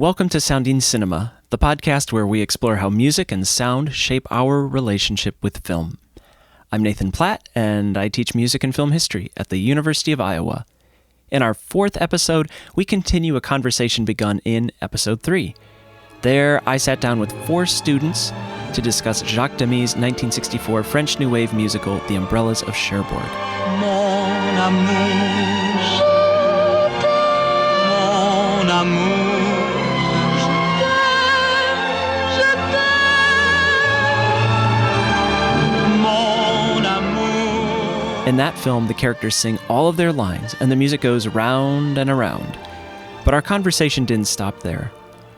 Welcome to Sounding Cinema, the podcast where we explore how music and sound shape our relationship with film. I'm Nathan Platt, and I teach music and film history at the University of Iowa. In our fourth episode, we continue a conversation begun in episode 3. There, I sat down with 4 students to discuss Jacques Demy's 1964 French New Wave musical, The Umbrellas of Cherbourg. Mon amour, mon amour. In that film, the characters sing all of their lines, and the music goes round and around. But our conversation didn't stop there.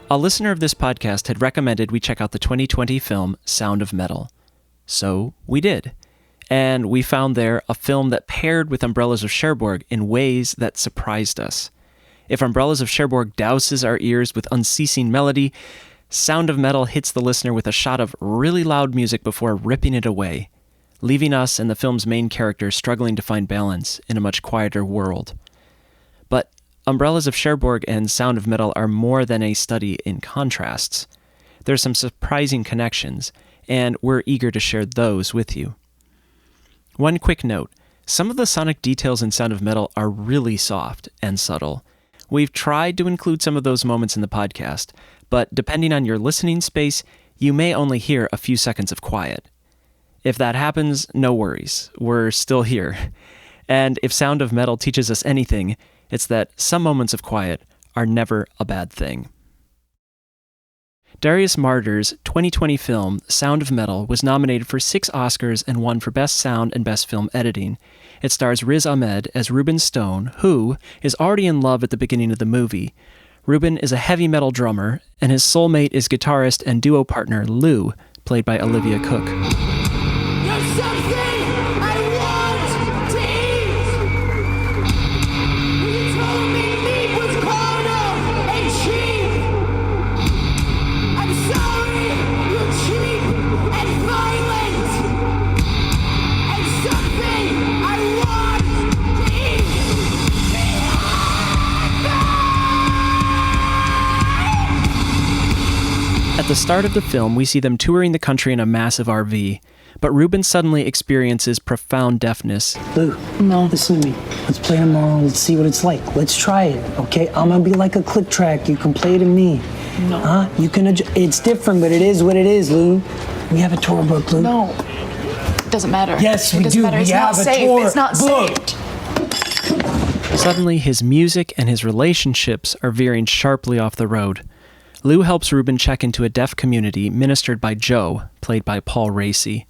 A listener of this podcast had recommended we check out the 2020 film Sound of Metal. So we did. And we found there a film that paired with Umbrellas of Cherbourg in ways that surprised us. If Umbrellas of Cherbourg douses our ears with unceasing melody, Sound of Metal hits the listener with a shot of really loud music before ripping it away, leaving us and the film's main character struggling to find balance in a much quieter world. But Umbrellas of Cherbourg and Sound of Metal are more than a study in contrasts. There's some surprising connections, and we're eager to share those with you. One quick note, some of the sonic details in Sound of Metal are really soft and subtle. We've tried to include some of those moments in the podcast, but depending on your listening space, you may only hear a few seconds of quiet. If that happens, no worries. We're still here. And if Sound of Metal teaches us anything, it's that some moments of quiet are never a bad thing. Darius Marder's 2020 film, Sound of Metal, was nominated for 6 Oscars and won for Best Sound and Best Film Editing. It stars Riz Ahmed as Ruben Stone, who is already in love at the beginning of the movie. Ruben is a heavy metal drummer, and his soulmate is guitarist and duo partner Lou, played by Olivia Cook. At the start of the film, we see them touring the country in a massive RV, but Ruben suddenly experiences profound deafness. Lou, no, listen to me. Let's play tomorrow. Let's see what it's like. Let's try it, okay? I'm gonna be like a click track. You can play to me. No. Huh? You can it's different, but it is what it is, Lou. We have a tour book, Lou. No. It doesn't matter. Yes, we do. It's not safe. It's not safe. Suddenly, his music and his relationships are veering sharply off the road. Lou helps Ruben check into a deaf community ministered by Joe, played by Paul Raci.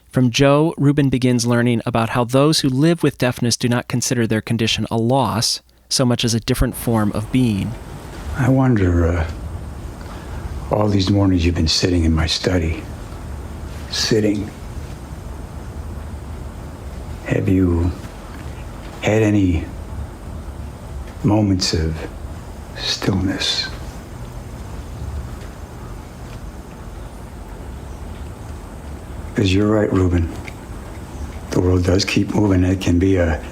From Joe, Ruben begins learning about how those who live with deafness do not consider their condition a loss, so much as a different form of being. I wonder, all these mornings you've been sitting in my study. Sitting. Have you had any moments of stillness? Because you're right, Ruben. The world does keep moving. It can be a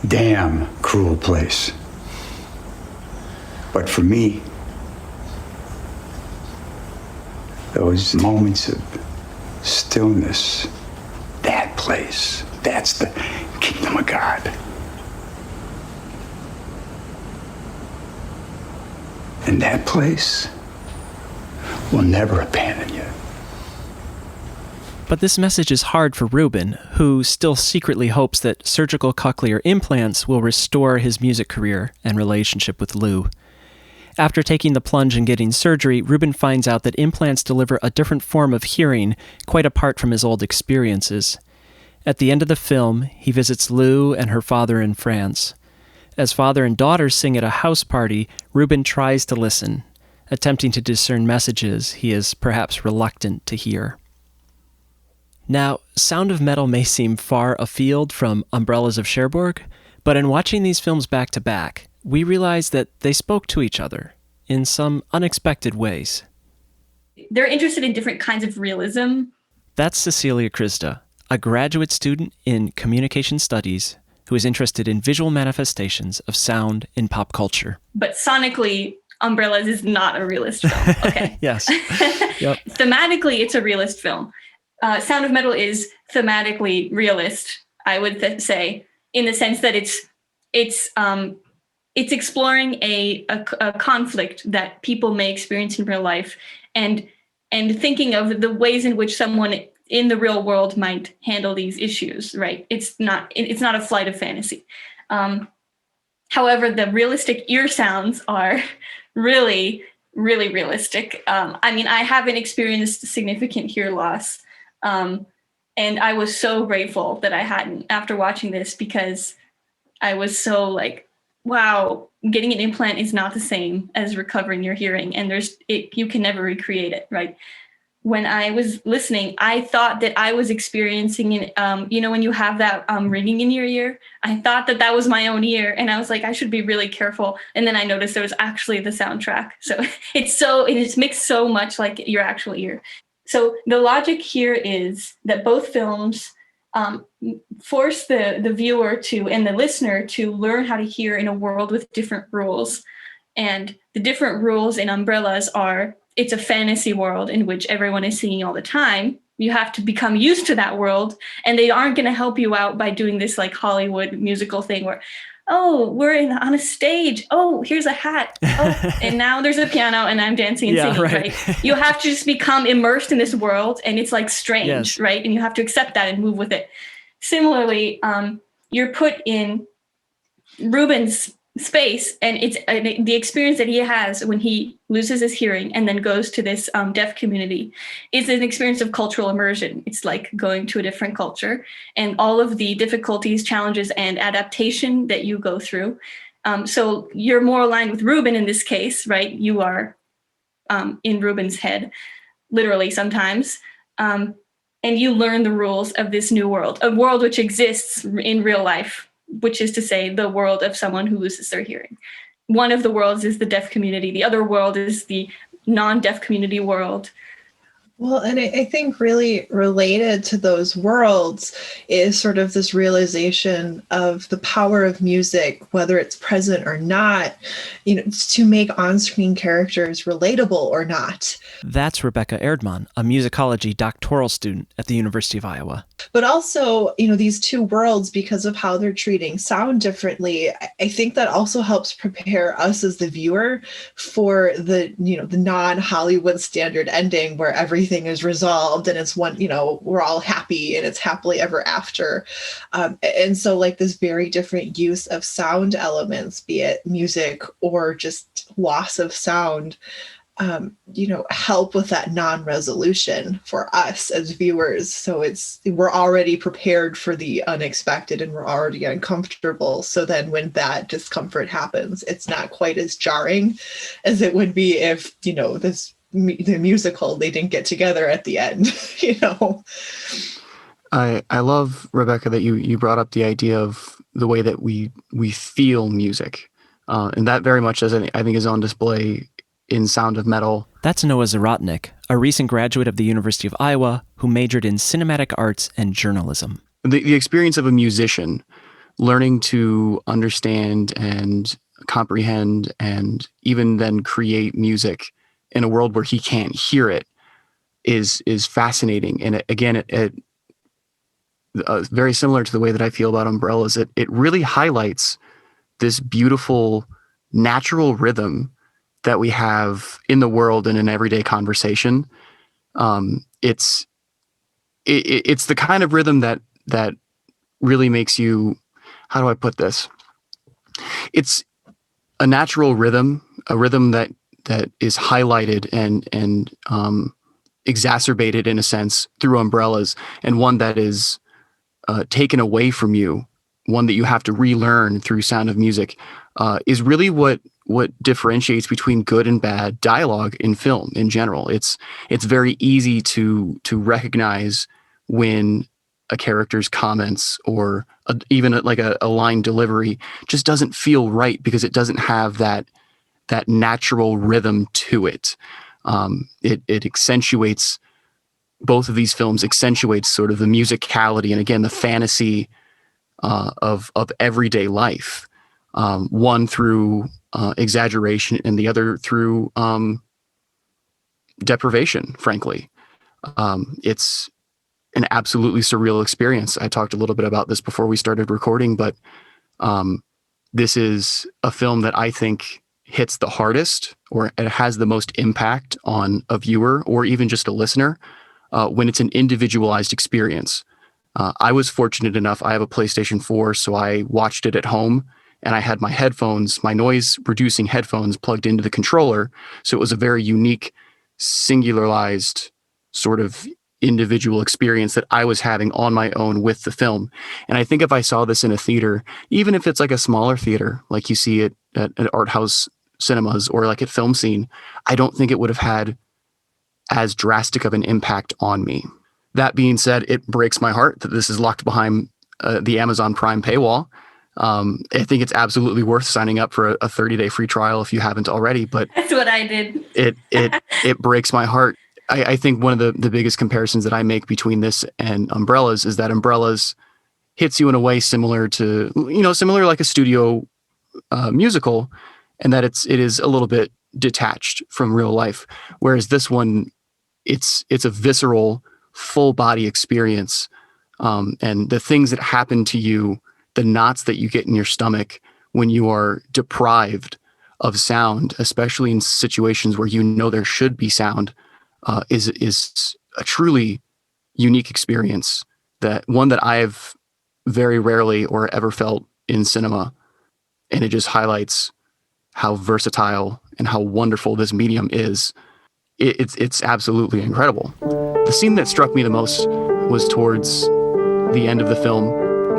damn cruel place. But for me, those moments of stillness, that place, that's the kingdom of God. And that place will never abandon you. But this message is hard for Ruben, who still secretly hopes that surgical cochlear implants will restore his music career and relationship with Lou. After taking the plunge and getting surgery, Ruben finds out that implants deliver a different form of hearing, quite apart from his old experiences. At the end of the film, he visits Lou and her father in France. As father and daughter sing at a house party, Ruben tries to listen, attempting to discern messages he is perhaps reluctant to hear. Now, Sound of Metal may seem far afield from Umbrellas of Cherbourg, but in watching these films back to back, we realized that they spoke to each other in some unexpected ways. They're interested in different kinds of realism. That's Cecilia Kryzda, a graduate student in communication studies who is interested in visual manifestations of sound in pop culture. But sonically, Umbrellas is not a realist film. Okay. Yes. Yep. Thematically, it's a realist film. Sound of Metal is thematically realist, I would say, in the sense that it's exploring a conflict that people may experience in real life, and thinking of the ways in which someone in the real world might handle these issues. Right? It's not a flight of fantasy. However, the realistic ear sounds are really, really realistic. I mean, I haven't experienced significant hear loss. And I was so grateful that I hadn't after watching this, because I was so like, wow, getting an implant is not the same as recovering your hearing. And you can never recreate it, right? When I was listening, I thought that I was experiencing it. When you have that ringing in your ear, I thought that was my own ear. And I was like, I should be really careful. And then I noticed there was actually the soundtrack. So it's mixed so much like your actual ear. So the logic here is that both films force the viewer and the listener to learn how to hear in a world with different rules. And the different rules in Umbrellas are, it's a fantasy world in which everyone is singing all the time. You have to become used to that world, and they aren't going to help you out by doing this like Hollywood musical thing where, oh, we're on a stage. Oh, here's a hat. Oh, and now there's a piano and I'm dancing and singing, right? You have to just become immersed in this world, and it's like strange, yes. Right? And you have to accept that and move with it. Similarly, you're put in Ruben's space, and it's the experience that he has when he loses his hearing and then goes to this deaf community is an experience of cultural immersion. It's like going to a different culture, and all of the difficulties, challenges, and adaptation that you go through. So you're more aligned with Ruben in this case, right? You are in Ruben's head, literally sometimes. And you learn the rules of this new world, a world which exists in real life, which is to say the world of someone who loses their hearing. One of the worlds is the deaf community. The other world is the non-deaf community world. Well, and I think really related to those worlds is sort of this realization of the power of music, whether it's present or not, to make on-screen characters relatable or not. That's Rebekah Erdman, a musicology doctoral student at the University of Iowa. But also, these two worlds, because of how they're treating sound differently, I think that also helps prepare us as the viewer for the non-Hollywood standard ending where everything is resolved and it's one, we're all happy and it's happily ever after. And so like this very different use of sound elements, be it music or just loss of sound, help with that non-resolution for us as viewers. So we're already prepared for the unexpected and we're already uncomfortable. So then when that discomfort happens, it's not quite as jarring as it would be if, the musical, they didn't get together at the end, I love, Rebekah, that you brought up the idea of the way that we feel music. And that very much, I think, is on display in Sound of Metal. That's Noah Zahradnik, a recent graduate of the University of Iowa who majored in cinematic arts and journalism. The experience of a musician learning to understand and comprehend and even then create music in a world where he can't hear it is fascinating. And it very similar to the way that I feel about Umbrellas, it really highlights this beautiful natural rhythm that we have in the world and in everyday conversation. It's the kind of rhythm that really makes you, how do I put this? It's a natural rhythm, a rhythm that is highlighted and exacerbated in a sense through Umbrellas, and one that is taken away from you, one that you have to relearn through Sound of Music, is really what differentiates between good and bad dialogue in film in general. It's very easy to recognize when a character's comments or even a line delivery just doesn't feel right because it doesn't have that natural rhythm to it. It accentuates, both of these films accentuates sort of the musicality and again the fantasy of everyday life. one through exaggeration and the other through deprivation, frankly. It's an absolutely surreal experience. I talked a little bit about this before we started recording, but this is a film that I think hits the hardest, or it has the most impact on a viewer or even just a listener when it's an individualized experience. I was fortunate enough, I have a PlayStation 4, so I watched it at home, and I had my headphones, my noise reducing headphones plugged into the controller. So it was a very unique, singularized sort of individual experience that I was having on my own with the film. And I think if I saw this in a theater, even if it's like a smaller theater, like you see it at art house cinemas or like at Film Scene, I don't think it would have had as drastic of an impact on me. That being said, it breaks my heart that this is locked behind the Amazon Prime paywall. I think it's absolutely worth signing up for a 30-day free trial if you haven't already, but that's what I did. It breaks my heart. I think one of the biggest comparisons that I make between this and Umbrellas is that Umbrellas hits you in a way similar like a studio musical, and that it is a little bit detached from real life. Whereas this one, it's a visceral, full body experience. And the things that happen to you, the knots that you get in your stomach when you are deprived of sound, especially in situations where you know there should be sound, is a truly unique experience, that I've very rarely or ever felt in cinema. And it just highlights how versatile and how wonderful this medium is. It's absolutely incredible. The scene that struck me the most was towards the end of the film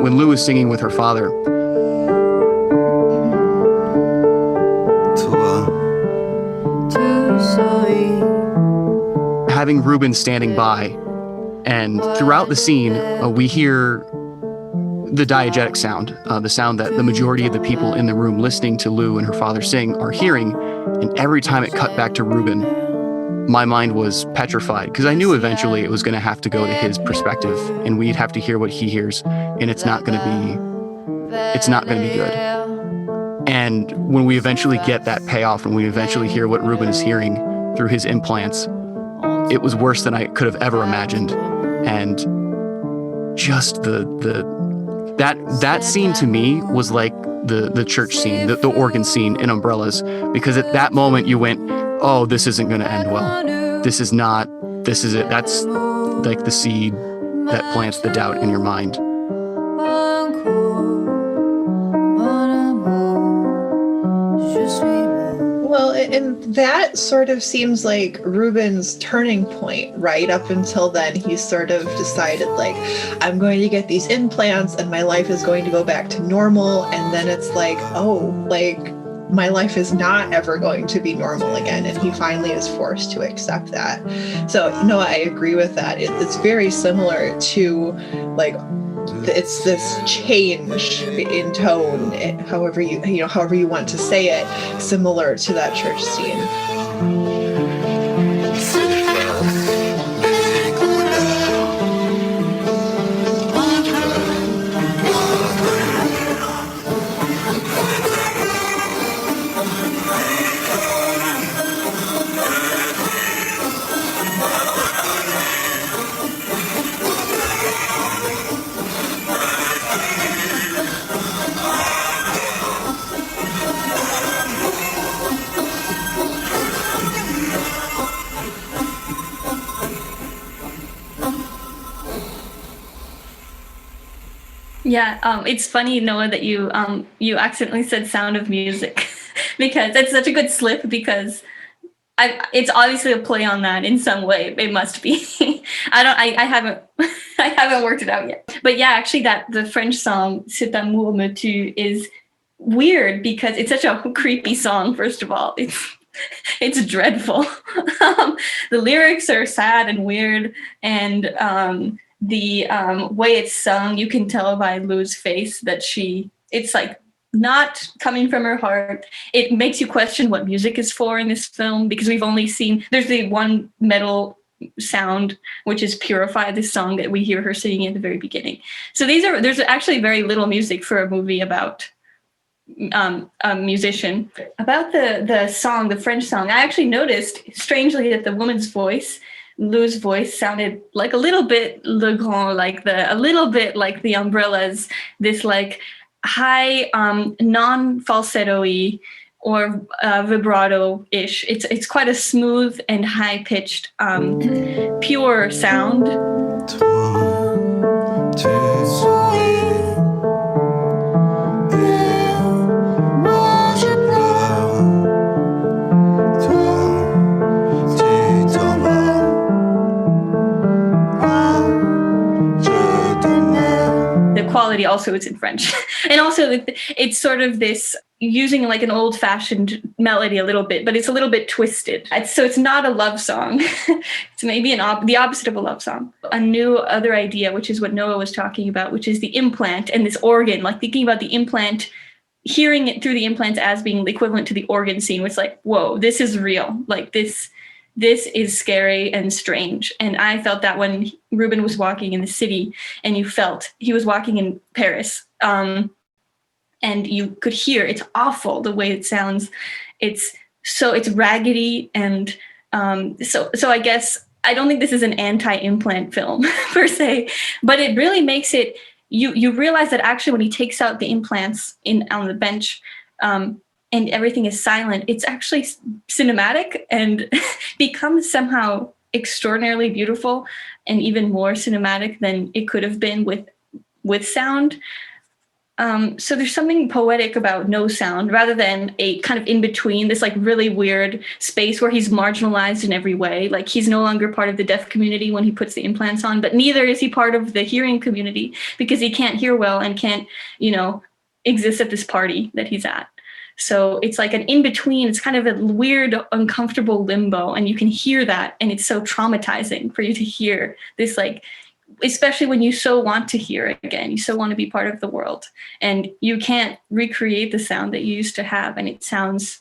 when Lou is singing with her father. Having Ruben standing by, and throughout the scene, we hear the diegetic sound, the sound that the majority of the people in the room listening to Lou and her father sing are hearing. And every time it cut back to Ruben, my mind was petrified, because I knew eventually it was going to have to go to his perspective, and we'd have to hear what he hears, and it's not going to be good. And when we eventually get that payoff, and we eventually hear what Ruben is hearing through his implants, it was worse than I could have ever imagined. And just that scene to me was like the church scene, the organ scene in Umbrellas, because at that moment you went, oh, this isn't going to end well. This is it. That's like the seed that plants the doubt in your mind. Well, and that sort of seems like Ruben's turning point, right? Up until then, he's sort of decided, like, I'm going to get these implants and my life is going to go back to normal. And then it's like, oh, like, my life is not ever going to be normal again. And he finally is forced to accept that. So, no, I agree with that. It's very similar to, like, it's this change in tone, however you want to say it, similar to that church scene. Yeah, it's funny, Noah, that you accidentally said Sound of Music because it's such a good slip, because it's obviously a play on that in some way. It must be. I haven't worked it out yet. But yeah, actually the French song Cet amour me tue is weird because it's such a creepy song, first of all. It's dreadful. The lyrics are sad and weird, and the way it's sung, you can tell by Lou's face that it's like not coming from her heart. It makes you question what music is for in this film, because we've only seen, there's the one metal sound, which is Purify, this song that we hear her singing at the very beginning. So there's actually very little music for a movie about musician. About the song, the French song, I actually noticed strangely that the woman's voice, Lou's voice, sounded like a little bit Le Grand, like a little bit like the Umbrellas, this like high non-falsetto-y or vibrato-ish. It's quite a smooth and high-pitched, pure sound. Quality also is in French. And also it's sort of this using like an old-fashioned melody a little bit, but it's a little bit twisted. So it's not a love song. It's maybe the opposite of a love song. A new other idea, which is what Noah was talking about, which is the implant and this organ, like thinking about the implant, hearing it through the implants as being the equivalent to the organ scene, which like, whoa, this is real. Like this is scary and strange. And I felt that when Ruben was walking in the city and you felt he was walking in Paris, and you could hear, it's awful the way it sounds. It's raggedy. And so I guess I don't think this is an anti-implant film per se, but it really makes it, you realize that actually when he takes out the implants on the bench, and everything is silent, it's actually cinematic and becomes somehow extraordinarily beautiful and even more cinematic than it could have been with sound. So there's something poetic about no sound rather than a kind of in between, this like really weird space where he's marginalized in every way. Like he's no longer part of the deaf community when he puts the implants on, but neither is he part of the hearing community because he can't hear well and can't, exist at this party that he's at. So it's like an in-between, it's kind of a weird, uncomfortable limbo. And you can hear that. And it's so traumatizing for you to hear this, like, especially when you so want to hear it again, you so want to be part of the world. And you can't recreate the sound that you used to have. And it sounds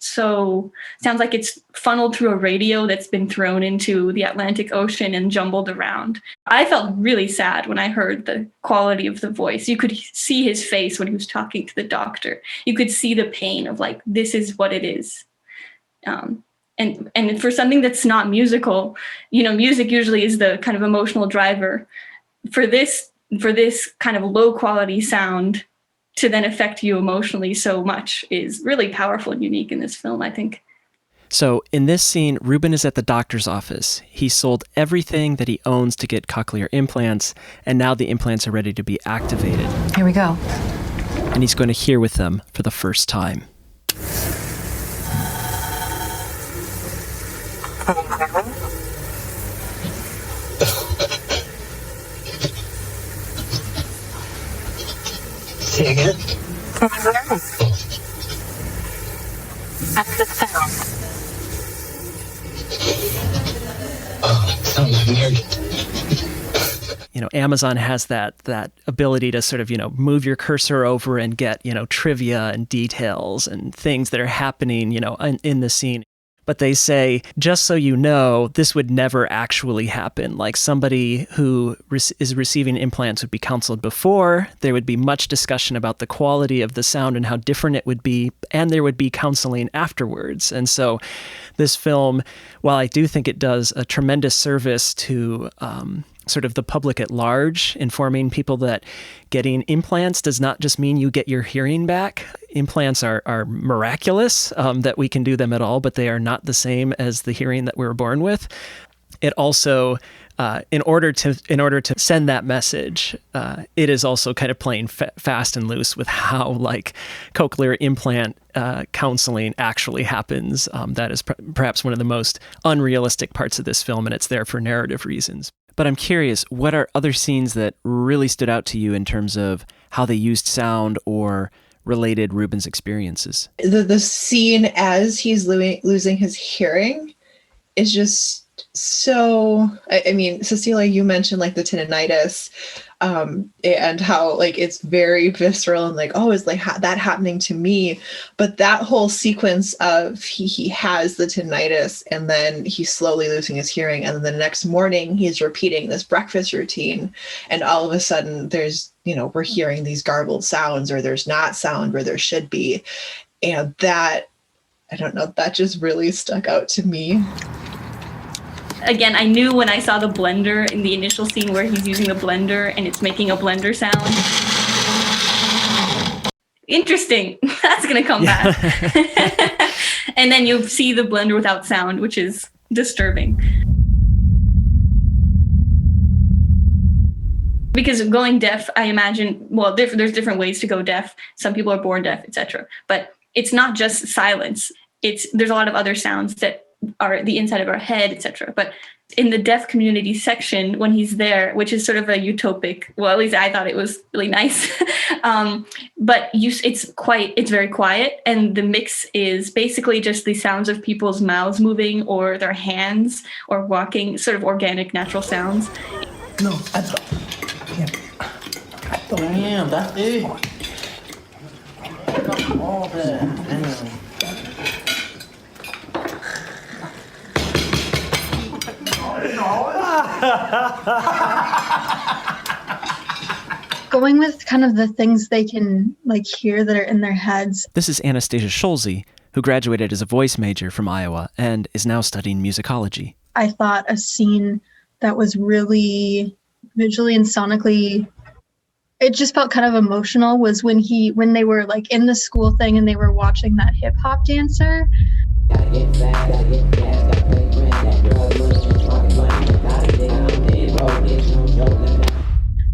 like it's funneled through a radio that's been thrown into the Atlantic Ocean and jumbled around. I felt really sad when I heard the quality of the voice. You could see his face when he was talking to the doctor. You could see the pain of like, this is what it is. And for something that's not musical, music usually is the kind of emotional driver. For this kind of low quality sound to then affect you emotionally so much is really powerful and unique in this film, I think. So in this scene, Ruben is at the doctor's office. He sold everything that he owns to get cochlear implants, and now the implants are ready to be activated. Here we go. And he's going to hear with them for the first time. Say again? That's the sound. Oh, it sounds like weird. Amazon has that ability to sort of, move your cursor over and get, trivia and details and things that are happening, in the scene. But they say, just so you know, this would never actually happen. Like somebody who is receiving implants would be counseled before. There would be much discussion about the quality of the sound and how different it would be. And there would be counseling afterwards. And so this film, while I do think it does a tremendous service to sort of the public at large, informing people that getting implants does not just mean you get your hearing back. Implants are miraculous, that we can do them at all, but they are not the same as the hearing that we were born with. It also, in order to send that message, it is also kind of playing fast and loose with how like cochlear implant counseling actually happens. That is perhaps one of the most unrealistic parts of this film, and it's there for narrative reasons. But I'm curious, what are other scenes that really stood out to you in terms of how they used sound or related Ruben's experiences? The scene as he's losing his hearing is just so, I mean, Cecilia, you mentioned like the tinnitus. and how like it's very visceral and like, oh, is like that happening to me? But that whole sequence of he has the tinnitus and then he's slowly losing his hearing, and then the next morning he's repeating this breakfast routine, and all of a sudden there's, we're hearing these garbled sounds, or there's not sound where there should be. And that, I don't know, that just really stuck out to me. Again, I knew when I saw the blender in the initial scene where he's using the blender and it's making a blender sound. Interesting. That's going to come back. And then you see the blender without sound, which is disturbing. Because going deaf, I imagine, well, there's different ways to go deaf. Some people are born deaf, etc. But it's not just silence. There's a lot of other sounds that are the inside of our head, etc. But in the deaf community section, when he's there, which is sort of a utopic, well, at least I thought it was really nice. But it's very quiet, and the mix is basically just the sounds of people's mouths moving or their hands or walking, sort of organic, natural sounds. No, I thought. Yeah. I thought. Damn, that's it. All that. Damn. Going with kind of the things they can like hear that are in their heads. This is Anastasia Scholze, who graduated as a voice major from Iowa and is now studying musicology. I thought a scene that was really visually and sonically, it just felt kind of emotional, was when they were like in the school thing and they were watching that hip hop dancer.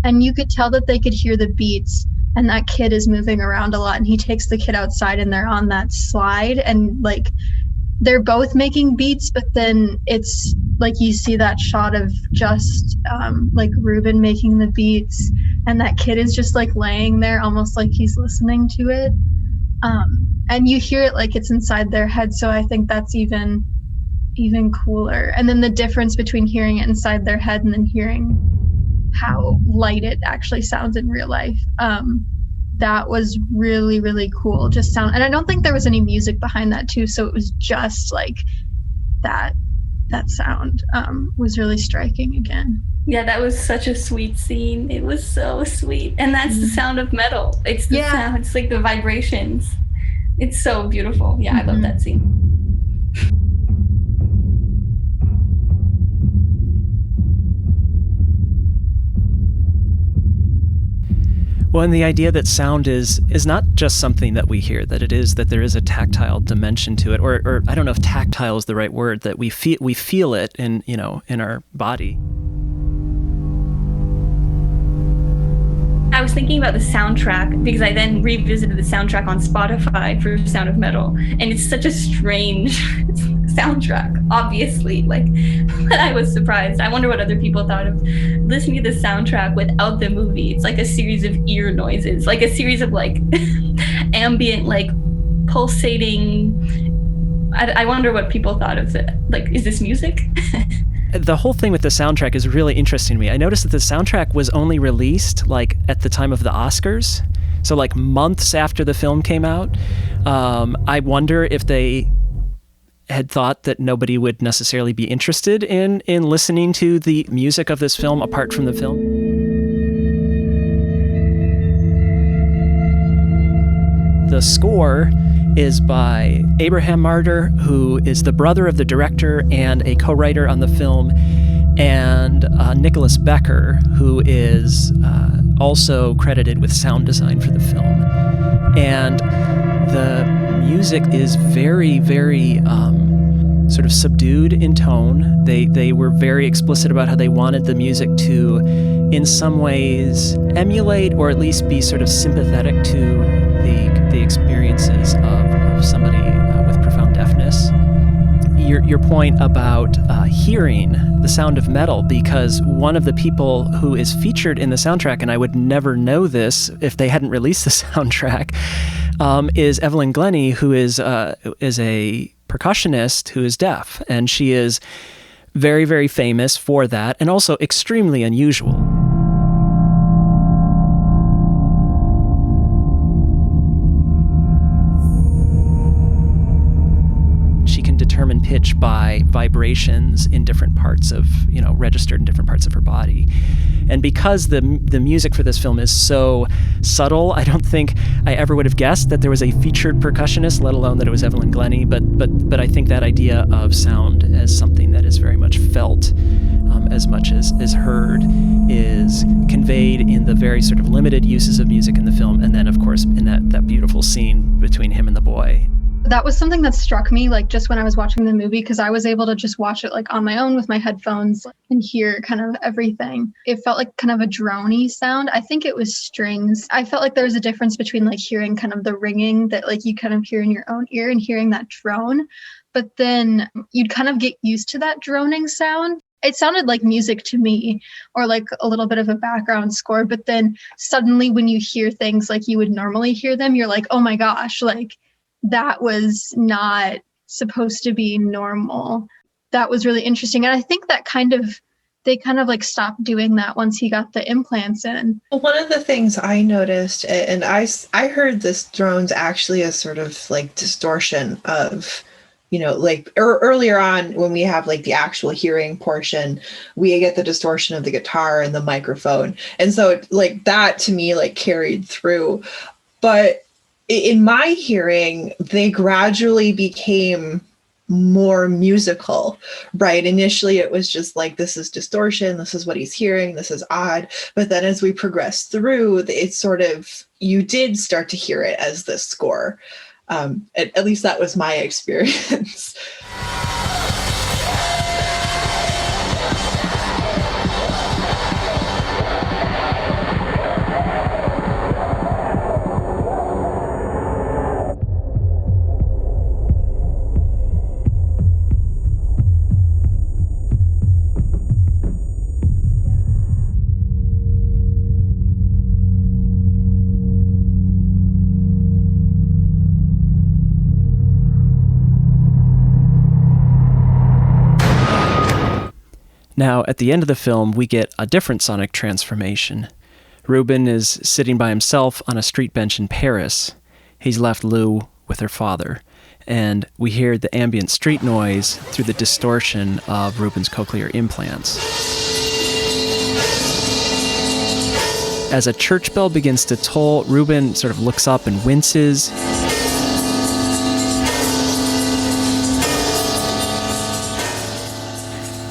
And you could tell that they could hear the beats, and that kid is moving around a lot, and he takes the kid outside and they're on that slide, and like they're both making beats, but then it's like you see that shot of just like Ruben making the beats, and that kid is just like laying there almost like he's listening to it. And you hear it like it's inside their head. So I think that's even cooler. And then the difference between hearing it inside their head and then hearing how light it actually sounds in real life. That was really, really cool. Just sound. And I don't think there was any music behind that too. So it was just like that sound was really striking again. Yeah, that was such a sweet scene. It was so sweet. And that's the sound of metal. It's the sound. It's like the vibrations. It's so beautiful. Yeah, I love that scene. Well, and the idea that sound is not just something that we hear, that there is a tactile dimension to it, or I don't know if tactile is the right word, that we feel it in our body. I was thinking about the soundtrack because I then revisited the soundtrack on Spotify for Sound of Metal, and it's such a strange soundtrack, obviously, but I was surprised. I wonder what other people thought of listening to the soundtrack without the movie. It's like a series of ear noises, like a series of ambient, pulsating. I wonder what people thought of it. Is this music? The whole thing with the soundtrack is really interesting to me. I noticed that the soundtrack was only released at the time of the Oscars, so months after the film came out. I wonder if they had thought that nobody would necessarily be interested in listening to the music of this film apart from the film. The score is by Abraham Marder, who is the brother of the director and a co-writer on the film, and Nicholas Becker, who is also credited with sound design for the film. And the music is very, very sort of subdued in tone. They were very explicit about how they wanted the music to, in some ways, emulate or at least be sort of sympathetic to the experiences of somebody with profound deafness. Your point about hearing the sound of metal, because one of the people who is featured in the soundtrack, and I would never know this if they hadn't released the soundtrack, is Evelyn Glennie, who is a percussionist who is deaf, and she is very, very famous for that, and also extremely unusual. pitch by vibrations in different parts of, registered in different parts of her body. And because the music for this film is so subtle, I don't think I ever would have guessed that there was a featured percussionist, let alone that it was Evelyn Glennie. But I think that idea of sound as something that is very much felt as much as heard is conveyed in the very sort of limited uses of music in the film. And then, of course, in that beautiful scene between him and the boy. That was something that struck me, like, just when I was watching the movie, because I was able to just watch it, like, on my own with my headphones and hear kind of everything. It felt like kind of a drony sound. I think it was strings. I felt like there was a difference between, like, hearing kind of the ringing that, like, you kind of hear in your own ear and hearing that drone. But then you'd kind of get used to that droning sound. It sounded like music to me, or like a little bit of a background score. But then suddenly when you hear things like you would normally hear them, you're like, oh my gosh, like, that was not supposed to be normal. That was really interesting. And I think that they kind of like stopped doing that once he got the implants in. Well, one of the things I noticed, and I heard this drones actually as sort of like distortion of, like earlier on when we have like the actual hearing portion, we get the distortion of the guitar and the microphone. And so like that to me like carried through. But in my hearing, they gradually became more musical, right? Initially, it was just like, this is distortion, this is what he's hearing, this is odd. But then as we progressed through, it's sort of, you did start to hear it as the score. At least that was my experience. Now, at the end of the film, we get a different sonic transformation. Ruben is sitting by himself on a street bench in Paris. He's left Lou with her father, and we hear the ambient street noise through the distortion of Ruben's cochlear implants. As a church bell begins to toll, Ruben sort of looks up and winces.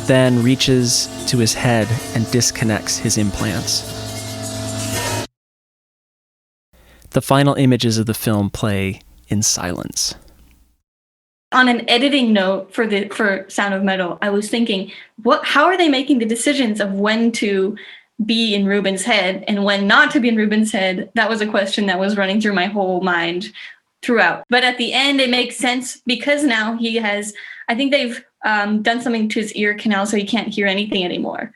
Then reaches to his head and disconnects his implants. The final images of the film play in silence. On an editing note for Sound of Metal, I was thinking, how are they making the decisions of when to be in Ruben's head and when not to be in Ruben's head? That was a question that was running through my whole mind throughout. But at the end, it makes sense because now he has, I think they've done something to his ear canal so he can't hear anything anymore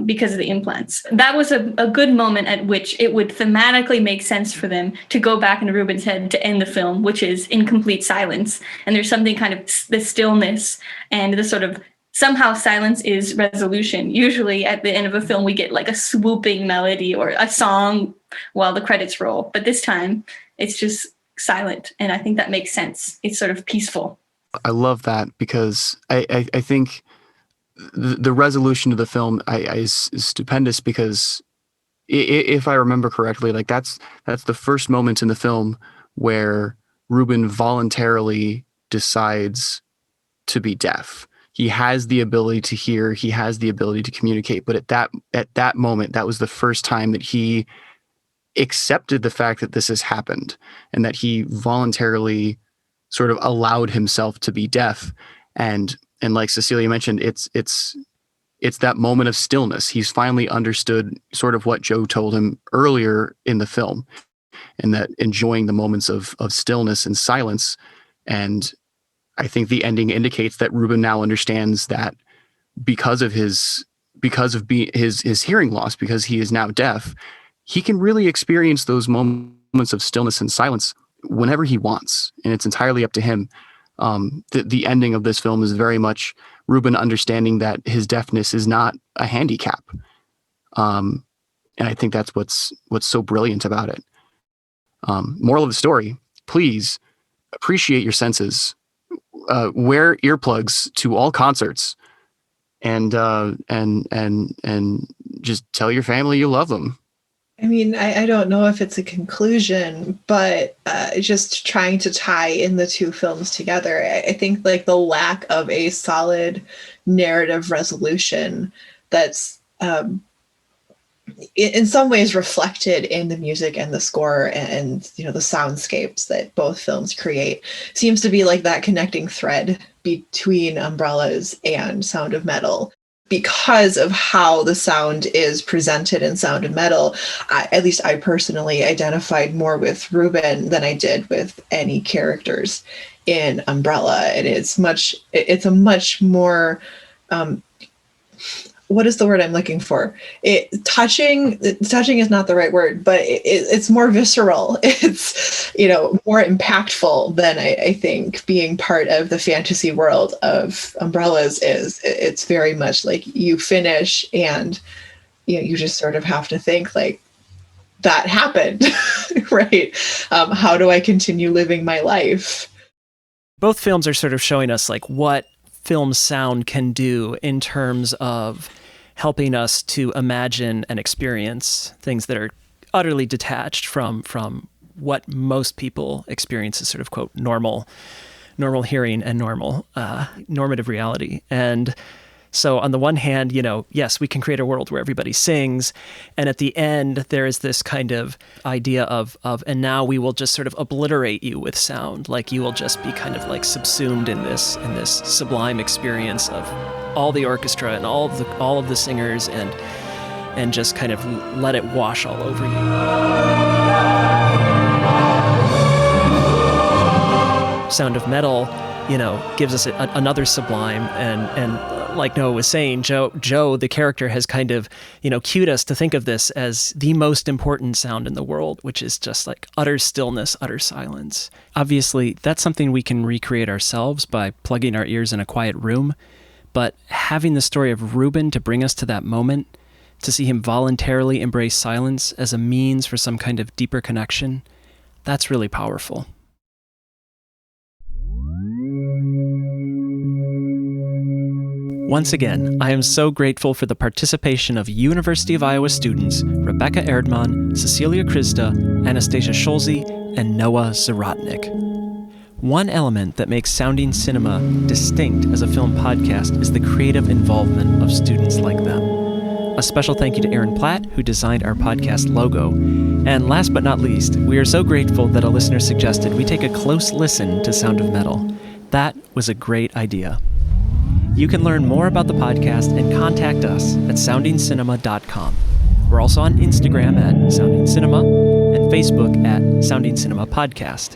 because of the implants. That was a good moment at which it would thematically make sense for them to go back into Ruben's head to end the film, which is in complete silence. And there's something kind of the stillness and the sort of somehow silence is resolution. Usually at the end of a film, we get like a swooping melody or a song while the credits roll. But this time it's just silent. And I think that makes sense. It's sort of peaceful. I love that because I think the resolution of the film is stupendous because if I remember correctly, like that's the first moment in the film where Ruben voluntarily decides to be deaf. He has the ability to hear, he has the ability to communicate, but at that moment, that was the first time that he accepted the fact that this has happened and that he voluntarily sort of allowed himself to be deaf. And like Cecilia mentioned, it's that moment of stillness. He's finally understood sort of what Joe told him earlier in the film, and that enjoying the moments of stillness and silence. And I think the ending indicates that Ruben now understands that because of his hearing loss, because he is now deaf, he can really experience those moments of stillness and silence whenever he wants, and it's entirely up to him. The ending of this film is very much Ruben understanding that his deafness is not a handicap, and I think that's what's so brilliant about it. Moral of the story: please appreciate your senses wear earplugs to all concerts, and just tell your family you love them. I mean, I don't know if it's a conclusion, but just trying to tie in the two films together, I think like the lack of a solid narrative resolution that's in some ways reflected in the music and the score and the soundscapes that both films create seems to be like that connecting thread between Umbrellas and Sound of Metal. Because of how the sound is presented in Sound of Metal, at least I personally identified more with Ruben than I did with any characters in Umbrella. And it's a much more, what is the word I'm looking for? Touching is not the right word, but it's more visceral. It's, more impactful than I think being part of the fantasy world of Umbrellas is. It's very much like you finish and, you just sort of have to think like, that happened, right? How do I continue living my life? Both films are sort of showing us like what film sound can do in terms of helping us to imagine and experience things that are utterly detached from what most people experience as sort of, quote, normal hearing and normative reality. And so on the one hand, yes, we can create a world where everybody sings. And at the end, there is this kind of idea of, and now we will just sort of obliterate you with sound. Like you will just be kind of like subsumed in this sublime experience of all the orchestra and all of the singers and just kind of let it wash all over you. Sound of Metal, gives us another sublime and like Noah was saying, Joe, the character, has kind of, cued us to think of this as the most important sound in the world, which is just like utter stillness, utter silence. Obviously, that's something we can recreate ourselves by plugging our ears in a quiet room. But having the story of Ruben to bring us to that moment, to see him voluntarily embrace silence as a means for some kind of deeper connection, that's really powerful. Once again, I am so grateful for the participation of University of Iowa students Rebekah Erdman, Cecilia Kryzda, Anastasia Scholze, and Noah Zahradnik. One element that makes Sounding Cinema distinct as a film podcast is the creative involvement of students like them. A special thank you to Aaron Platt, who designed our podcast logo. And last but not least, we are so grateful that a listener suggested we take a close listen to Sound of Metal. That was a great idea. You can learn more about the podcast and contact us at soundingcinema.com. We're also on Instagram at Sounding Cinema and Facebook at Sounding Cinema Podcast.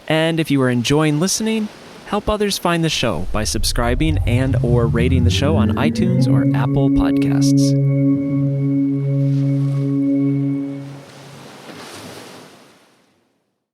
And if you are enjoying listening, help others find the show by subscribing and/or rating the show on iTunes or Apple Podcasts.